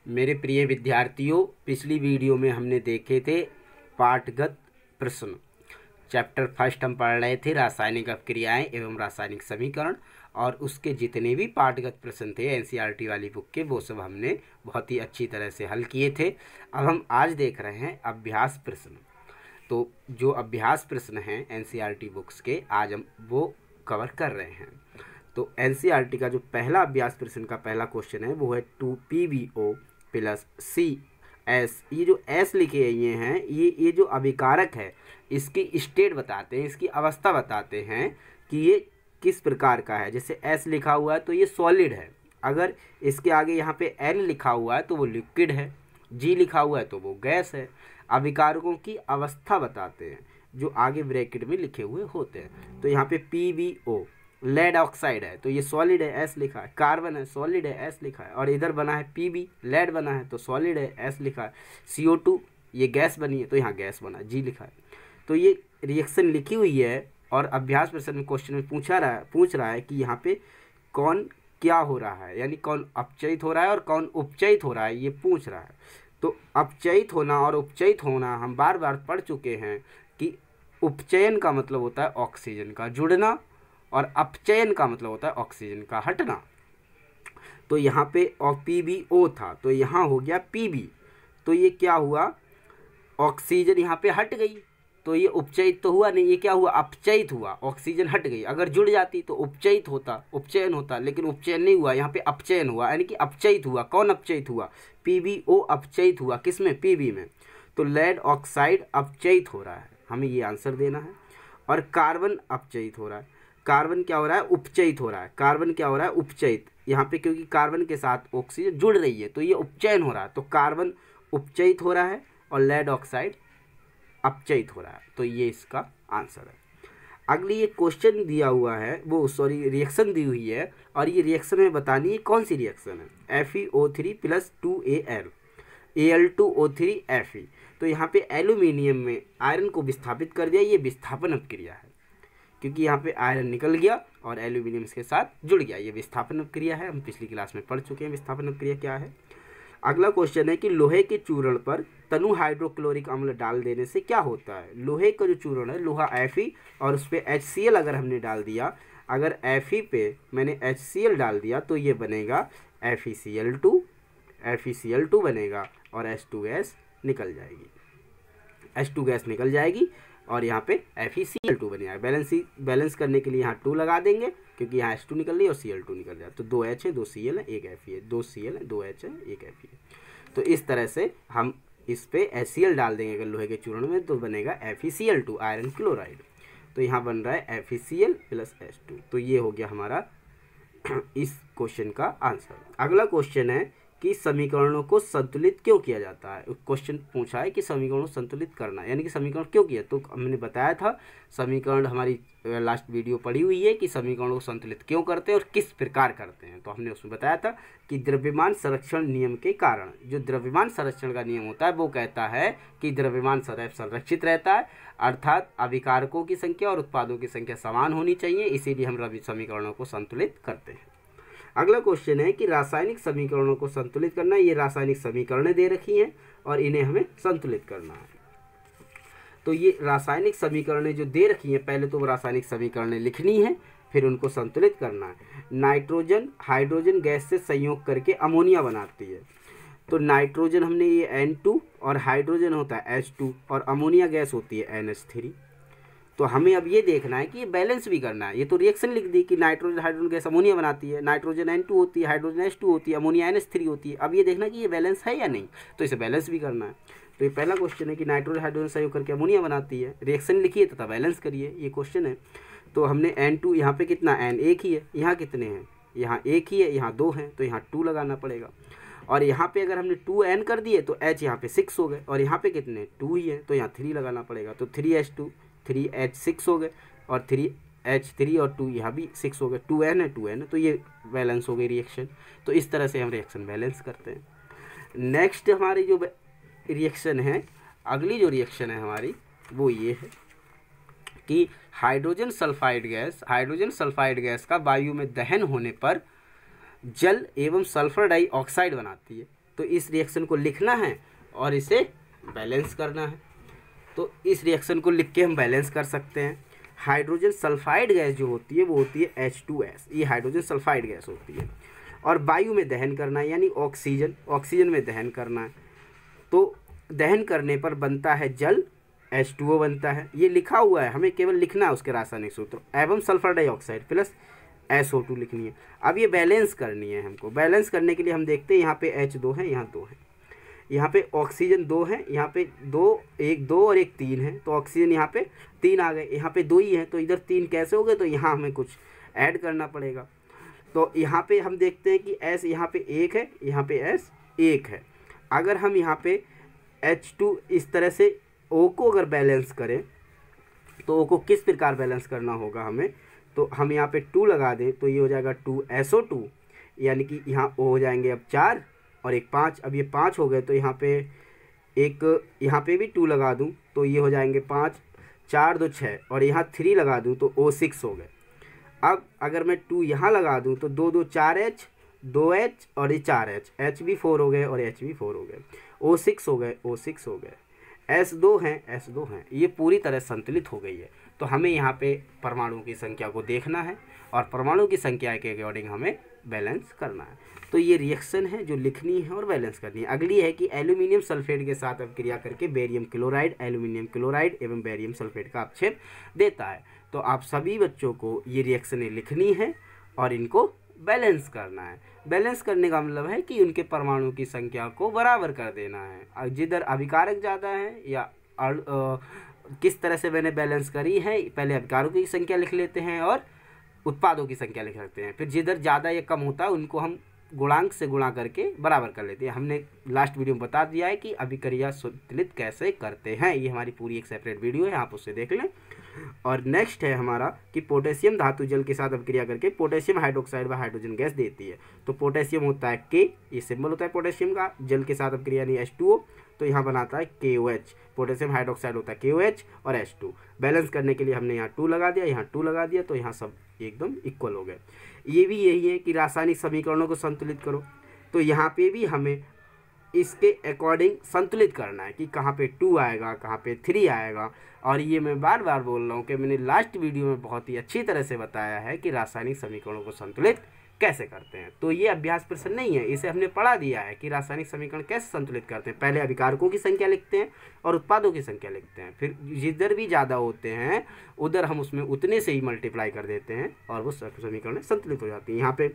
मेरे प्रिय विद्यार्थियों, पिछली वीडियो में हमने देखे थे पाठगत प्रश्न। चैप्टर फर्स्ट हम पढ़ रहे थे रासायनिक अपक्रियाएं एवं रासायनिक समीकरण, और उसके जितने भी पाठगत प्रश्न थे एनसीईआरटी वाली बुक के, वो सब हमने बहुत ही अच्छी तरह से हल किए थे। अब हम आज देख रहे हैं अभ्यास प्रश्न। तो जो अभ्यास प्रश्न हैं एनसीईआरटी बुक्स के, आज हम वो कवर कर रहे हैं। तो एनसीईआरटी का जो पहला अभ्यास प्रश्न का पहला क्वेश्चन है वो है 2PbO प्लस CS। ये जो S लिखे हुए हैं, ये जो अभिकारक है इसकी स्टेट बताते हैं, इसकी अवस्था बताते हैं कि ये किस प्रकार का है। जैसे S लिखा हुआ है तो ये सॉलिड है, अगर इसके आगे यहाँ पे L लिखा हुआ है तो वो लिक्विड है, G लिखा हुआ है तो वो गैस है। अभिकारकों की अवस्था बताते हैं जो आगे ब्रैकेट में लिखे हुए होते हैं। तो यहाँ पे PbO लेड ऑक्साइड है तो ये सॉलिड है, S लिखा है। कार्बन है, सॉलिड है, S लिखा है। और इधर बना है Pb, लेड बना है तो सॉलिड है, S लिखा है। CO2 ये गैस बनी है तो यहाँ गैस बना, G लिखा है। तो ये रिएक्शन लिखी हुई है और अभ्यास प्रश्न में क्वेश्चन में पूछ रहा है कि यहाँ पे कौन क्या हो रहा है, यानी कौन अपचयित हो रहा है और कौन उपचयित हो रहा है, ये पूछ रहा है। तो अपचयित होना और उपचयित होना हम बार बार पढ़ चुके हैं कि उपचयन का मतलब होता है ऑक्सीजन का जुड़ना और अपचयन का मतलब होता है ऑक्सीजन का हटना। तो यहाँ पे PbO था तो यहाँ हो गया Pb, तो ये क्या हुआ, ऑक्सीजन यहाँ पे हट गई तो ये उपचयित तो हुआ नहीं, ये क्या हुआ, अपचयित हुआ। ऑक्सीजन हट गई, अगर जुड़ जाती तो उपचयित होता, उपचयन होता, लेकिन उपचयन नहीं हुआ, यहाँ पे अपचयन हुआ, यानी कि अपचयित हुआ। कौन अपचयित हुआ, PbO अपचयित हुआ। किस में, Pb में। तो लेड ऑक्साइड अपचयित हो रहा है, हमें ये आंसर देना है। और कार्बन अपचयित हो रहा है, कार्बन क्या हो रहा है, उपचयित हो रहा है। कार्बन क्या हो रहा है, उपचयित, यहाँ पे क्योंकि कार्बन के साथ ऑक्सीजन जुड़ रही है तो ये उपचयन हो रहा है। तो कार्बन उपचयित हो रहा है और लेड ऑक्साइड अपचयित हो रहा है, तो ये इसका आंसर है। अगली ये क्वेश्चन दिया हुआ है, वो सॉरी रिएक्शन दी हुई है, और ये रिएक्शन में बतानी है कौन सी रिएक्शन है। FeO3 plus 2Al, Al2O3 Fe। तो यहाँ पे एल्यूमिनियम में आयरन को विस्थापित कर दिया, ये विस्थापन अपक्रिया है, क्योंकि यहाँ पे आयरन निकल गया और एल्यूमिनियम इसके साथ जुड़ गया, ये विस्थापन अपक्रिया है। हम पिछली क्लास में पढ़ चुके हैं विस्थापन अपक्रिया क्या है। अगला क्वेश्चन है कि लोहे के चूर्ण पर तनु हाइड्रोक्लोरिक अम्ल डाल देने से क्या होता है। लोहे का जो चूर्ण है, लोहा Fe, और उस पर HCl अगर हमने डाल दिया, अगर Fe पे मैंने HCl डाल दिया तो ये बनेगा FeCl2, FeCl2 बनेगा और H2 गैस निकल जाएगी, H2 गैस निकल जाएगी और यहाँ पे FeCl2 बन जाएगा। बैलेंस करने के लिए यहाँ 2 लगा देंगे, क्योंकि यहाँ H2 निकल रही है और Cl2 निकल जाए, तो 2 H है, 2 Cl है, 1 Fe है, 2 Cl है, 2 H है, 1 Fe है। तो इस तरह से हम इस पे HCl डाल देंगे अगर लोहे के चूर्ण में, तो बनेगा FeCl2 आयरन क्लोराइड। तो यहाँ बन रहा है FeCl प्लस H2। तो ये हो गया हमारा इस क्वेश्चन का आंसर। अगला क्वेश्चन है कि समीकरणों को संतुलित क्यों किया जाता है। क्वेश्चन पूछा है कि समीकरणों को संतुलित करना, यानी कि समीकरण क्यों किया। तो हमने बताया था, समीकरण हमारी लास्ट वीडियो पड़ी हुई है कि समीकरणों को संतुलित क्यों करते हैं और किस प्रकार करते हैं। तो हमने उसमें बताया था कि द्रव्यमान संरक्षण नियम के कारण, जो द्रव्यमान संरक्षण का नियम होता है वो कहता है कि द्रव्यमान सदैव संरक्षित रहता है, अर्थात अभिकारकों की संख्या और उत्पादों की संख्या समान होनी चाहिए, इसीलिए हम समीकरणों को संतुलित करते हैं। अगला क्वेश्चन है कि रासायनिक समीकरणों को संतुलित करना। ये रासायनिक समीकरणें दे रखी हैं और इन्हें हमें संतुलित करना है। तो ये रासायनिक समीकरणें जो दे रखी हैं, पहले तो वो रासायनिक समीकरणें लिखनी है, फिर उनको संतुलित करना है। नाइट्रोजन हाइड्रोजन गैस से संयोग करके अमोनिया बनाती है। तो नाइट्रोजन हमने ये N2 और हाइड्रोजन होता है H2 और अमोनिया गैस होती है NH3। तो हमें अब ये देखना है कि ये बैलेंस भी करना है। ये तो रिएक्शन लिख दी कि नाइट्रोजन हाइड्रोजन गैस अमोनिया बनाती है, नाइट्रोजन N2 होती है, हाइड्रोजन H2 होती है, अमोनिया NH3 होती है। अब ये देखना कि ये बैलेंस है या नहीं, तो इसे बैलेंस भी करना है। तो ये पहला क्वेश्चन है कि नाइट्रोजन हाइड्रोजन सहयोग करके अमोनिया बनाती है, रिएक्शन लिखिए तथा बैलेंस करिए, ये क्वेश्चन है। तो हमने N2 यहाँ पे कितना, N एक ही है, यहाँ कितने हैं, यहाँ एक ही है, यहाँ 2 हैं, तो यहाँ 2 लगाना पड़ेगा। और यहाँ पे अगर हमने 2N कर दिए तो H यहाँ पे 6 हो गए, और यहाँ पे कितने 2 ही है, तो यहाँ 3 लगाना पड़ेगा। तो 3H2 3H6 हो गए, और 3H3 और 2 यहाँ भी 6 हो गए, 2N है 2N है, तो ये बैलेंस हो गई रिएक्शन। तो इस तरह से हम रिएक्शन बैलेंस करते हैं। नेक्स्ट हमारी जो रिएक्शन है, अगली जो रिएक्शन है हमारी, वो ये है कि हाइड्रोजन सल्फाइड गैस का वायु में दहन होने पर जल एवं सल्फर डाइऑक्साइड बनाती है। तो इस रिएक्शन को लिखना है और इसे बैलेंस करना है। तो इस रिएक्शन को लिख के हम बैलेंस कर सकते हैं। हाइड्रोजन सल्फाइड गैस जो होती है वो होती है H2S, ये हाइड्रोजन सल्फाइड गैस होती है। और वायु में दहन करना है, यानी ऑक्सीजन में दहन करना है। तो दहन करने पर बनता है जल, H2O बनता है। ये लिखा हुआ है, हमें केवल लिखना है उसके रासायनिक सूत्र, एवं सल्फर डाइऑक्साइड प्लस SO2 लिखनी है। अब ये बैलेंस करनी है हमको। बैलेंस करने के लिए हम देखते हैं यहाँ पे H2 है, यहाँ 2 है, यहाँ पे ऑक्सीजन 2 है, यहाँ पे 2 और 1 3 है। तो ऑक्सीजन यहाँ पे 3 आ गए, यहाँ पे 2 ही है, तो इधर 3 कैसे हो गए, तो यहाँ हमें कुछ ऐड करना पड़ेगा। तो यहाँ पे हम देखते हैं कि S यहाँ पे 1 है, यहाँ पे S 1 है। अगर हम यहाँ पे H2 इस तरह से O को अगर बैलेंस करें तो O को किस प्रकार बैलेंस करना होगा हमें, तो हम यहाँ पे 2 लगा दें तो ये हो जाएगा 2SO2, यानी कि यहाँ O हो जाएंगे अब 4 और 1 5। अब ये 5 हो गए, तो यहाँ पे यहाँ पे भी 2 लगा दूँ तो ये हो जाएंगे 5, 4 2 6, और यहाँ 3 लगा दूँ तो O6 हो गए। अब अगर मैं 2 यहाँ लगा दूँ तो 2 2 4H, 2H और ये 4H, H भी 4 हो गए और H भी 4 हो गए, O6 हो गए, O6 हो गए, S2 हैं, S2 हैं। ये पूरी तरह संतुलित हो गई है। तो हमें यहाँ पे परमाणुओं की संख्या को देखना है और परमाणुओं की संख्या के अकॉर्डिंग हमें बैलेंस करना है। तो ये रिएक्शन है जो लिखनी है और बैलेंस करनी है। अगली है कि एल्यूमिनियम सल्फेट के साथ अभिक्रिया करके बेरियम क्लोराइड, एल्यूमिनियम क्लोराइड एवं बेरियम सल्फेट का अपक्षेप देता है। तो आप सभी बच्चों को ये रिएक्शनें लिखनी है और इनको बैलेंस करना है। बैलेंस करने का मतलब है कि उनके परमाणु की संख्या को बराबर कर देना है। जिधर अभिकारक ज़्यादा है या किस तरह से मैंने बैलेंस करी है, पहले अभिकारकों की संख्या लिख लेते हैं और उत्पादों की संख्या लिख सकते हैं। फिर जिधर ज़्यादा या कम होता है उनको हम गुणांक से गुणा करके बराबर कर लेते हैं। हमने लास्ट वीडियो में बता दिया है कि अभिक्रिया संतुलित कैसे करते हैं। ये हमारी पूरी एक सेपरेट वीडियो है, आप उससे देख लें। और नेक्स्ट है हमारा कि पोटेशियम धातु जल के साथ अभिक्रिया करके पोटेशियम हाइड्रोक्साइड व हाइड्रोजन गैस देती है। तो पोटेशियम होता है K, ये सिंबल होता है पोटेशियम का। जल के साथ अभिक्रिया यानी H2O, तो यहाँ बनाता है KOH। पोटेशियम हाइड्रोक्साइड होता है KOH और H2। बैलेंस करने के लिए हमने यहाँ 2 लगा दिया, यहाँ 2 लगा दिया, तो यहाँ सब एकदम इक्वल हो गए। ये भी यही है कि रासायनिक समीकरणों को संतुलित करो। तो यहाँ पे भी हमें इसके अकॉर्डिंग संतुलित करना है कि कहाँ पे 2 आएगा, कहाँ पे 3 आएगा। और ये मैं बार बार बोल रहा हूँ कि मैंने लास्ट वीडियो में बहुत ही अच्छी तरह से बताया है कि रासायनिक समीकरणों को संतुलित कैसे करते हैं। तो ये अभ्यास प्रश्न नहीं है, इसे हमने पढ़ा दिया है कि रासायनिक समीकरण कैसे संतुलित करते हैं। पहले अभिकारकों की संख्या लिखते हैं और उत्पादों की संख्या लिखते हैं, फिर जिधर भी ज़्यादा होते हैं उधर हम उसमें उतने से ही मल्टीप्लाई कर देते हैं और वो समीकरण संतुलित हो जाती है। यहाँ पे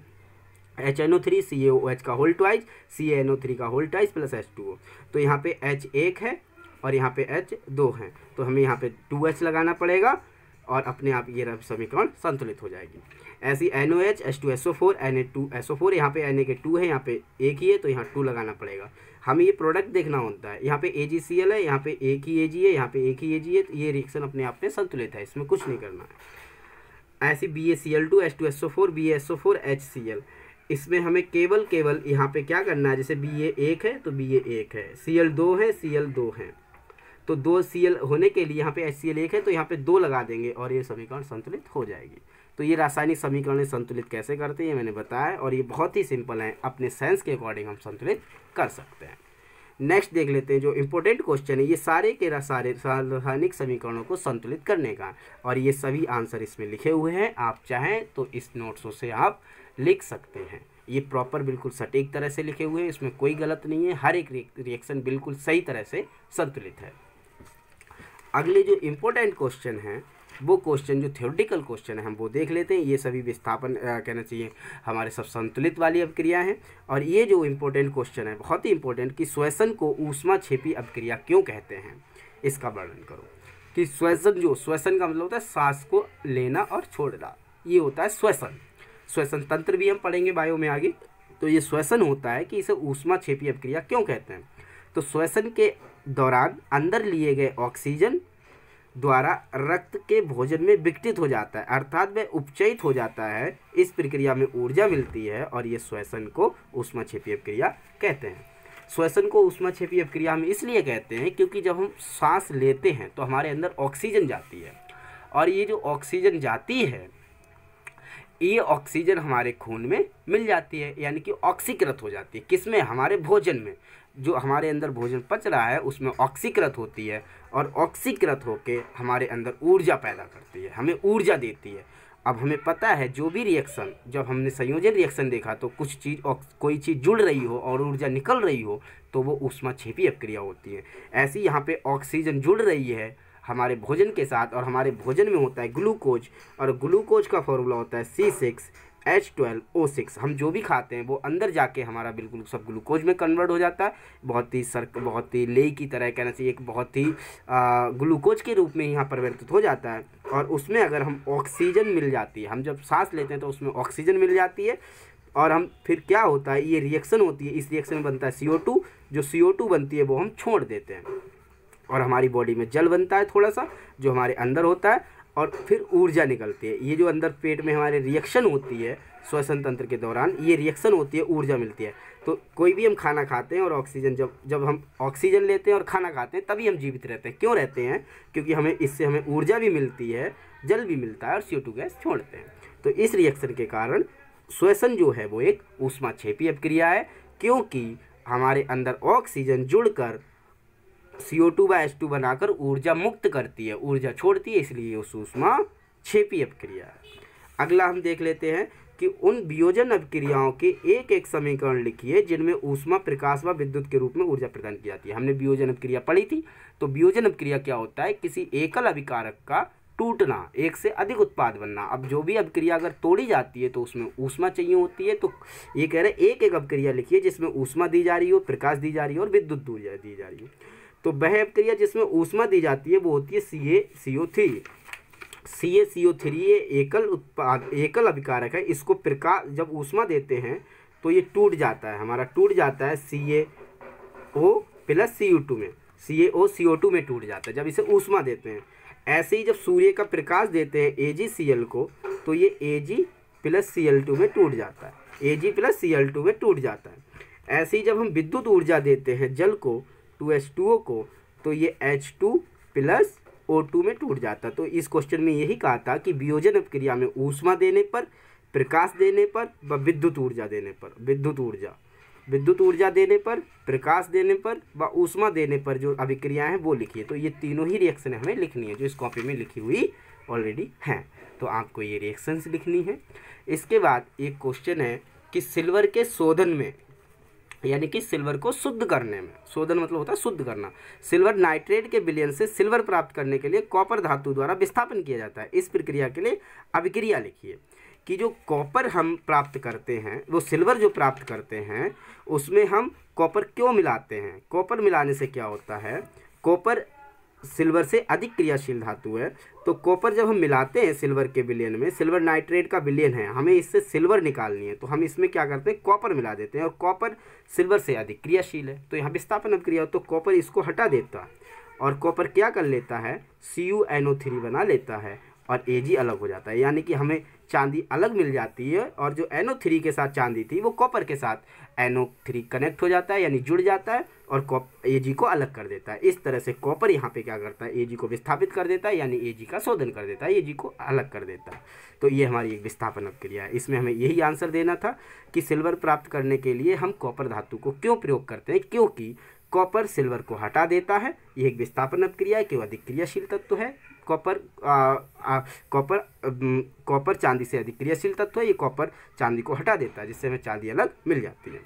HNO3 CaOH का होल ट्वाइस, CaNO3 का होल ट्वाइस प्लस H2O। तो यहाँ पे H 1 है और यहाँ पे H 2 है, तो हमें यहाँ पे 2H लगाना पड़ेगा और अपने आप ये समीकरण संतुलित हो जाएगी। ऐसी NOH H2SO4 Na2SO4, यहाँ पे Na के 2 है, यहाँ पे 1 ही है, तो यहाँ 2 लगाना पड़ेगा। हमें ये प्रोडक्ट देखना होता है। यहाँ पे AgCl है, यहाँ पे एक ही Ag है, यहाँ पे एक ही Ag है, तो ये रिएक्शन अपने आप में संतुलित है, इसमें कुछ नहीं करना है। ऐसी BaCl2 H2SO4 BaSO4 HCl, इसमें हमें केवल यहाँ पे क्या करना है, जैसे Ba 1 है तो Ba 1 है, Cl 2 है, Cl 2 है, तो 2 Cl होने के लिए यहाँ पे HCl 1 है तो यहाँ पे 2 लगा देंगे और ये समीकरण संतुलित हो जाएगी। तो ये रासायनिक समीकरण संतुलित कैसे करते हैं मैंने बताया, और ये बहुत ही सिंपल है, अपने साइंस के अकॉर्डिंग हम संतुलित कर सकते हैं। नेक्स्ट देख लेते हैं जो इम्पोर्टेंट क्वेश्चन है, ये सारे के सारे रासायनिक समीकरणों को संतुलित करने का, और ये सभी आंसर इसमें लिखे हुए हैं। आप चाहें तो इस नोट्सों से आप लिख सकते हैं। ये प्रॉपर बिल्कुल सटीक तरह से लिखे हुए हैं, इसमें कोई गलत नहीं है, हर एक रिएक्शन बिल्कुल सही तरह से संतुलित है। अगले जो इम्पोर्टेंट क्वेश्चन है वो क्वेश्चन जो थ्योरेटिकल क्वेश्चन है हम वो देख लेते हैं। ये सभी विस्थापन कहना चाहिए हमारे सब संतुलित वाली अभिक्रिया हैं। और ये जो इम्पोर्टेंट क्वेश्चन है बहुत ही इम्पोर्टेंट कि श्वसन को ऊष्माक्षेपी अभिक्रिया क्यों कहते हैं, इसका वर्णन करो। कि श्वसन का मतलब होता है सांस को लेना और छोड़ना, ये होता है श्वसन। श्वसन तंत्र भी हम पढ़ेंगे बायो में आगे। तो ये श्वसन होता है कि इसे ऊष्माक्षेपी अभिक्रिया क्यों कहते हैं। तो श्वसन के दौरान अंदर लिए गए ऑक्सीजन द्वारा रक्त के भोजन में विघटित हो जाता है, अर्थात वह उपचयित हो जाता है। इस प्रक्रिया में ऊर्जा मिलती है और ये श्वसन को ऊष्माक्षेपी अभिक्रिया कहते हैं। श्वसन को ऊष्माक्षेपी अभिक्रिया हम इसलिए कहते हैं क्योंकि जब हम सांस लेते हैं तो हमारे अंदर ऑक्सीजन जाती है, और ये जो ऑक्सीजन जाती है ये ऑक्सीजन हमारे खून में मिल जाती है, यानी कि ऑक्सीकृत हो जाती है। किसमें? हमारे भोजन में। जो हमारे अंदर भोजन पच रहा है उसमें ऑक्सीकृत होती है, और ऑक्सीकृत होके हमारे अंदर ऊर्जा पैदा करती है, हमें ऊर्जा देती है। अब हमें पता है जो भी रिएक्शन, जब हमने संयोजन रिएक्शन देखा तो कुछ चीज़ कोई चीज़ जुड़ रही हो और ऊर्जा निकल रही हो तो वो ऊष्माक्षेपी अपक्रिया होती है। ऐसी यहाँ पे ऑक्सीजन जुड़ रही है हमारे भोजन के साथ, और हमारे भोजन में होता है ग्लूकोज, और ग्लूकोज का फॉर्मूला होता है C6H12O6। हम जो भी खाते हैं वो अंदर जाके हमारा बिल्कुल सब ग्लूकोज में कन्वर्ट हो जाता है। बहुत ही लेई की तरह कहना चाहिए, एक बहुत ही ग्लूकोज के रूप में यहाँ परिवर्तित हो जाता है। और उसमें अगर हम ऑक्सीजन मिल जाती है, हम जब सांस लेते हैं तो उसमें ऑक्सीजन मिल जाती है, और हम फिर क्या होता है, ये रिएक्शन होती है, इस रिएक्शन में बनता है CO2। जो CO2 बनती है वो हम छोड़ देते हैं, और हमारी बॉडी में जल बनता है थोड़ा सा जो हमारे अंदर होता है, और फिर ऊर्जा निकलती है। ये जो अंदर पेट में हमारे रिएक्शन होती है श्वसन तंत्र के दौरान, ये रिएक्शन होती है, ऊर्जा मिलती है। तो कोई भी हम खाना खाते हैं और ऑक्सीजन जब हम ऑक्सीजन लेते हैं और खाना खाते हैं तभी हम जीवित रहते हैं। क्यों रहते हैं? क्योंकि इससे हमें ऊर्जा भी मिलती है, जल भी मिलता है, और CO2 गैस छोड़ते हैं। तो इस रिएक्शन के कारण श्वसन जो है वो एक ऊष्माक्षेपी अपक्रिया है, क्योंकि हमारे अंदर ऑक्सीजन जुड़कर CO2/H2 बनाकर ऊर्जा मुक्त करती है, ऊर्जा छोड़ती है, इसलिए उस ऊष्माक्षेपी अपक्रिया है। अगला हम देख लेते हैं कि उन वियोजन अपक्रियाओं के एक एक समीकरण लिखिए जिनमें ऊष्मा, प्रकाश व विद्युत के रूप में ऊर्जा प्रदान की जाती है। हमने वियोजन अपक्रिया पढ़ी थी। तो वियोजन अपक्रिया क्या होता है? किसी एकल अभिकारक का टूटना, एक से अधिक उत्पाद बनना। अब जो भी अपक्रिया अगर तोड़ी जाती है तो उसमें ऊष्मा चाहिए होती है। तो ये कह रहे हैं एक एक अपक्रिया लिखिए जिसमें ऊष्मा दी जा रही हो, प्रकाश दी जा रही हो और विद्युत ऊर्जा दी जा रही हो। तो वह अपक्रिया जिसमें ऊष्मा दी जाती है वो होती है CaCO3। CaCO3 ये एकल अभिकारक है। इसको प्रकाश जब ऊष्मा देते हैं तो ये टूट जाता है, हमारा टूट जाता है CaO + Cu2 में, CaO CO2 में टूट जाता है जब इसे ऊष्मा देते हैं। ऐसे ही जब सूर्य का प्रकाश देते हैं AgCl को, तो ये Ag + Cl2 में टूट जाता है, Ag + Cl2 में टूट जाता है। ऐसे ही जब हम विद्युत ऊर्जा देते हैं जल को, 2H2O को, तो ये H2 + O2 में टूट जाता है। तो इस क्वेश्चन में यही कहा था कि वियोजन अपक्रिया में ऊष्मा देने पर, प्रकाश देने पर व विद्युत ऊर्जा देने पर, विद्युत ऊर्जा देने पर, प्रकाश देने पर व ऊष्मा देने पर जो अभिक्रियाएं हैं वो लिखिए। तो ये तीनों ही रिएक्शन हमें लिखनी है जो इस कॉपी में लिखी हुई ऑलरेडी हैं। तो आपको ये रिएक्शंस लिखनी है। इसके बाद एक क्वेश्चन है कि सिल्वर के शोधन में, यानी कि सिल्वर को शुद्ध करने में, शोधन मतलब होता है शुद्ध करना, सिल्वर नाइट्रेट के विलयन से सिल्वर प्राप्त करने के लिए कॉपर धातु द्वारा विस्थापन किया जाता है। इस प्रक्रिया के लिए अभिक्रिया लिखिए। कि जो कॉपर हम प्राप्त करते हैं, वो सिल्वर जो प्राप्त करते हैं उसमें हम कॉपर क्यों मिलाते हैं? कॉपर मिलाने से क्या होता है? कॉपर सिल्वर से अधिक क्रियाशील धातु है। तो कॉपर जब हम मिलाते हैं सिल्वर के विलयन में, सिल्वर नाइट्रेट का विलयन है, हमें इससे सिल्वर निकालनी है, तो हम इसमें क्या करते हैं? कॉपर मिला देते हैं, और कॉपर सिल्वर से अधिक क्रियाशील है तो यहाँ विस्थापन अपक्रिया, तो कॉपर इसको हटा देता है, और कॉपर क्या कर लेता है? CuNO3 बना लेता है, और Ag अलग हो जाता है। यानी कि हमें चांदी अलग मिल जाती है, और जो NO3 के साथ चांदी थी वो कॉपर के साथ NO3 कनेक्ट हो जाता है, यानी जुड़ जाता है, और Ag को अलग कर देता है। इस तरह से कॉपर यहाँ पे क्या करता है? Ag को विस्थापित कर देता है, यानी Ag का शोधन कर देता है, Ag को अलग कर देता है। तो ये हमारी एक विस्थापन अपक्रिया है। इसमें हमें यही आंसर देना था कि सिल्वर प्राप्त करने के लिए हम कॉपर धातु को क्यों प्रयोग करते हैं? क्योंकि कॉपर सिल्वर को हटा देता है। ये एक विस्थापन अपक्रिया है, क्यों? अधिक क्रियाशील तत्व है कॉपर चांदी से अधिक क्रियाशील तत्व है। ये कॉपर चांदी को हटा देता है, जिससे हमें चांदी अलग मिल जाती है।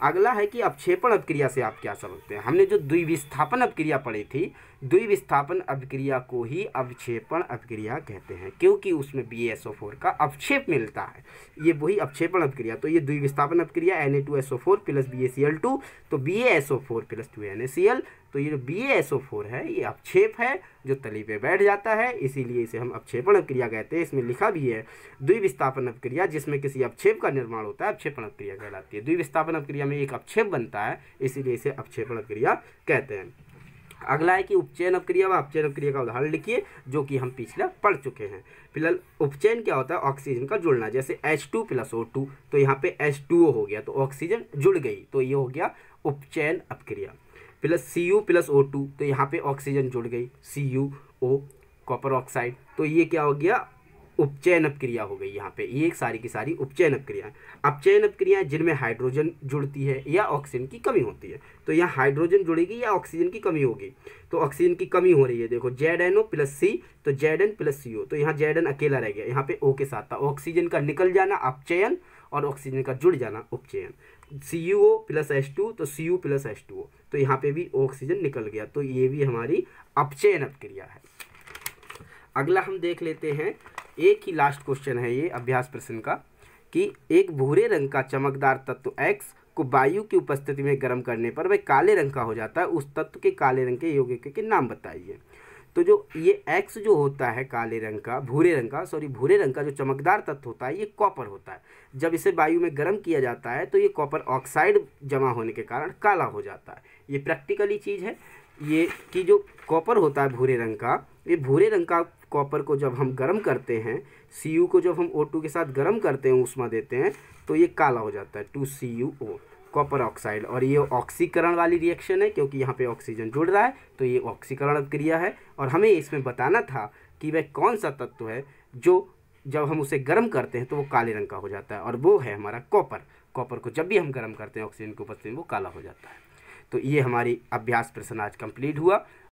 अगला है कि अपक्षेपण अपक्रिया से आप क्या समझते हैं? हमने जो द्विविस्थापन अपक्रिया पढ़ी थी, द्विविस्थापन अपक्रिया को ही अपक्षेपण अपक्रिया कहते हैं, क्योंकि उसमें BaSO4 का अपक्षेप मिलता है। ये वही अपक्षेपण अपक्रिया। तो ये द्विविस्थापन अपक्रिया Na2SO4 + BaCl2, तो BaSO4 + 2NaCl। तो ये जो BaSO4 है ये अपक्षेप है जो तली पे बैठ जाता है, इसीलिए इसे हम अपक्षेपण अपक्रिया कहते हैं। इसमें लिखा भी है द्विविस्थापन अपक्रिया जिसमें किसी अपक्षेप का निर्माण होता है, अपक्षेपण अपक्रिया कहलाती है। द्विविस्थापन अपक्रिया में एक अपक्षेप बनता है, इसीलिए इसे अपक्षेपण अपक्रिया कहते हैं। अगला है कि उपचयन अपक्रिया व अपचयन अपक्रिया का उदाहरण लिखिए, जो कि हम पिछला पढ़ चुके हैं। फिलहाल उपचयन क्या होता है? ऑक्सीजन का जुड़ना, जैसे H2 + O2, तो यहाँ पे H2O हो गया तो ऑक्सीजन जुड़ गई, तो ये हो गया उपचयन अपक्रिया। प्लस Cu + O2, तो यहाँ पे ऑक्सीजन जुड़ गई, CuO कॉपर ऑक्साइड, तो ये क्या हो गया? उपचयन अपक्रिया हो गई यहाँ पे, ये एक सारी की सारी उपचयन अपक्रियाएं। अपचयन अपक्रियाएं जिनमें हाइड्रोजन जुड़ती है या ऑक्सीजन की कमी होती है। तो यहाँ हाइड्रोजन जुड़ेगी या ऑक्सीजन की कमी होगी, तो ऑक्सीजन की कमी हो रही है। देखो ZNO प्लस C, तो Zn प्लस CO, तो यहाँ Zn अकेला रह गया, यहाँ पे O के साथ था। ऑक्सीजन का निकल जाना अपचयन और ऑक्सीजन का जुड़ जाना उपचयन। CuO प्लस H2, तो Cu प्लस H2O, तो यहाँ पे भी ऑक्सीजन निकल गया, तो ये भी हमारी अपचयन अपक्रिया है। अगला हम देख लेते हैं, एक ही लास्ट क्वेश्चन है ये अभ्यास प्रश्न का, कि एक भूरे रंग का चमकदार तत्व X को वायु की उपस्थिति में गर्म करने पर वह काले रंग का हो जाता है, उस तत्व के काले रंग के यौगिक के नाम बताइए। तो जो ये X जो होता है काले रंग का, भूरे रंग का जो चमकदार तत्व होता है, ये कॉपर होता है। जब इसे वायु में गर्म किया जाता है तो ये कॉपर ऑक्साइड जमा होने के कारण काला हो जाता है। ये प्रैक्टिकली चीज़ है ये, कि जो कॉपर होता है भूरे रंग का, ये भूरे रंग का कॉपर को जब हम गर्म करते हैं, Cu को जब हम O2 के साथ गर्म करते हैं, ऊष्मा देते हैं, तो ये काला हो जाता है, 2CuO, कॉपर ऑक्साइड। और ये ऑक्सीकरण वाली रिएक्शन है, क्योंकि यहाँ पे ऑक्सीजन जुड़ रहा है, तो ये ऑक्सीकरण अपक्रिया है। और हमें इसमें बताना था कि वह कौन सा तत्व है जो जब हम उसे गर्म करते हैं तो वो काले रंग का हो जाता है, और वो है हमारा कॉपर। कॉपर को जब भी हम गर्म करते हैं ऑक्सीजन की उपस्थिति में वो काला हो जाता है। तो ये हमारी अभ्यास प्रश्न आज कंप्लीट हुआ।